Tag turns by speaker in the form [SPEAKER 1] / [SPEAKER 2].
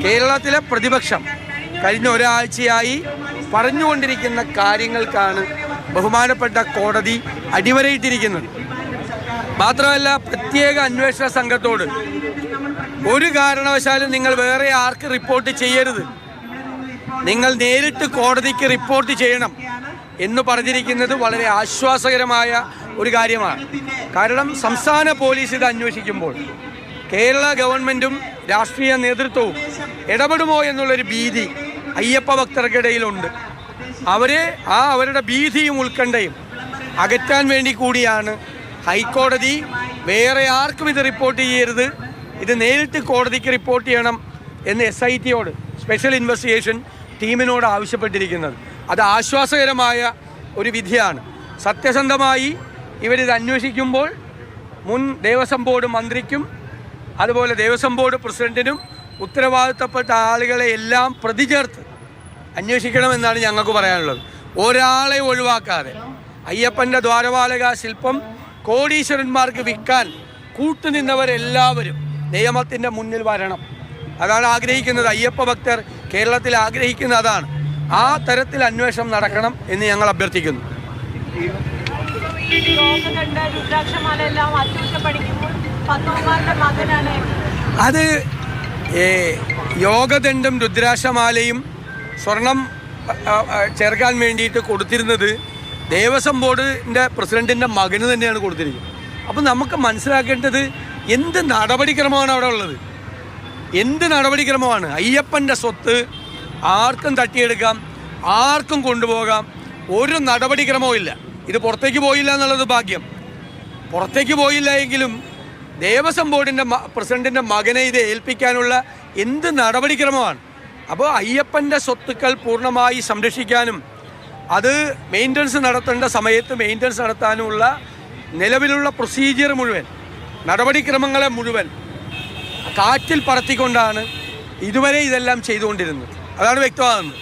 [SPEAKER 1] കേരളത്തിലെ പ്രതിപക്ഷം കഴിഞ്ഞ ഒരാഴ്ചയായി പറഞ്ഞുകൊണ്ടിരിക്കുന്ന കാര്യങ്ങൾക്കാണ് ബഹുമാനപ്പെട്ട കോടതി അടിവരയിട്ടിരിക്കുന്നത്. മാത്രമല്ല, പ്രത്യേക അന്വേഷണ സംഘത്തോട് ഒരു കാരണവശാലും നിങ്ങൾ വേറെ ആർക്ക് റിപ്പോർട്ട് ചെയ്യരുത്, നിങ്ങൾ നേരിട്ട് കോടതിക്ക് റിപ്പോർട്ട് ചെയ്യണം എന്ന് പറഞ്ഞിരിക്കുന്നത് വളരെ ആശ്വാസകരമായ ഒരു കാര്യമാണ്. കാരണം സംസ്ഥാന പോലീസ് ഇത് അന്വേഷിക്കുമ്പോൾ കേരള ഗവൺമെൻറ്റും രാഷ്ട്രീയ നേതൃത്വവും ഇടപെടുമോ എന്നുള്ളൊരു ഭീതി അയ്യപ്പ ഭക്തർക്കിടയിലുണ്ട്. അവരുടെ ഭീതിയും ഉത്കണ്ഠയും അകറ്റാൻ വേണ്ടി കൂടിയാണ് ഹൈക്കോടതി വേറെ ആർക്കും ഇത് റിപ്പോർട്ട് ചെയ്യരുത്, ഇത് നേരിട്ട് കോടതിക്ക് റിപ്പോർട്ട് ചെയ്യണം എന്ന് SITയോട്, സ്പെഷ്യൽ ഇൻവെസ്റ്റിഗേഷൻ ടീമിനോട് ആവശ്യപ്പെട്ടിരിക്കുന്നത്. അത് ആശ്വാസകരമായ ഒരു വിധിയാണ്. സത്യസന്ധമായി ഇവരിത് അന്വേഷിക്കുമ്പോൾ മുൻ ദേവസ്വം ബോർഡ് മന്ത്രിക്കും അതുപോലെ ദേവസ്വം ബോർഡ് പ്രസിഡന്റിനും ഉത്തരവാദിത്തപ്പെട്ട ആളുകളെ എല്ലാം പ്രതി ചേർത്ത് അന്വേഷിക്കണമെന്നാണ് ഞങ്ങൾക്ക് പറയാനുള്ളത്. ഒരാളെ ഒഴിവാക്കാതെ അയ്യപ്പൻ്റെ ദ്വാരപാലക ശില്പം കോടീശ്വരന്മാർക്ക് വിൽക്കാൻ കൂട്ടുനിന്നവരെല്ലാവരും നിയമത്തിൻ്റെ മുന്നിൽ വരണം. അതാണ് ആഗ്രഹിക്കുന്നത്. അയ്യപ്പ ഭക്തർ കേരളത്തിൽ ആഗ്രഹിക്കുന്ന അതാണ്. ആ തരത്തിൽ അന്വേഷണം നടക്കണം എന്ന് ഞങ്ങൾ അഭ്യർത്ഥിക്കുന്നു. അത് യോഗദണ്ഡും രുദ്രാക്ഷമാലയും സ്വർണം ചേർക്കാൻ വേണ്ടിയിട്ട് കൊടുത്തിരുന്നത് ദേവസ്വം ബോർഡിൻ്റെ പ്രസിഡന്റിൻ്റെ മകന് തന്നെയാണ് കൊടുത്തിരിക്കുന്നത്. അപ്പം നമുക്ക് മനസ്സിലാക്കേണ്ടത് എന്ത് നടപടിക്രമമാണ് അവിടെ ഉള്ളത്, എന്ത് നടപടിക്രമമാണ്. അയ്യപ്പൻ്റെ സ്വത്ത് ആർക്കും തട്ടിയെടുക്കാം, ആർക്കും കൊണ്ടുപോകാം, ഒരു നടപടിക്രമവും ഇല്ല. ഇത് പുറത്തേക്ക് പോയില്ല എന്നുള്ളത് ഭാഗ്യം. പുറത്തേക്ക് പോയില്ല എങ്കിലും ദേവസ്വം ബോർഡിൻ്റെ പ്രസിഡന്റിൻ്റെ മകനെ ഇത് ഏൽപ്പിക്കാനുള്ള എന്ത് നടപടിക്രമമാണ്. അപ്പോൾ അയ്യപ്പൻ്റെ സ്വത്തുക്കൾ പൂർണ്ണമായി സംരക്ഷിക്കാനും അത് മെയിൻ്റനൻസ് നടത്തേണ്ട സമയത്ത് മെയിൻ്റനൻസ് നടത്താനുമുള്ള നിലവിലുള്ള പ്രൊസീജിയർ മുഴുവൻ, നടപടിക്രമങ്ങളെ മുഴുവൻ കാറ്റിൽ പറത്തിക്കൊണ്ടാണ് ഇതുവരെ ഇതെല്ലാം ചെയ്തുകൊണ്ടിരുന്നത്. അതാണ് വ്യക്തമാകുന്നത്.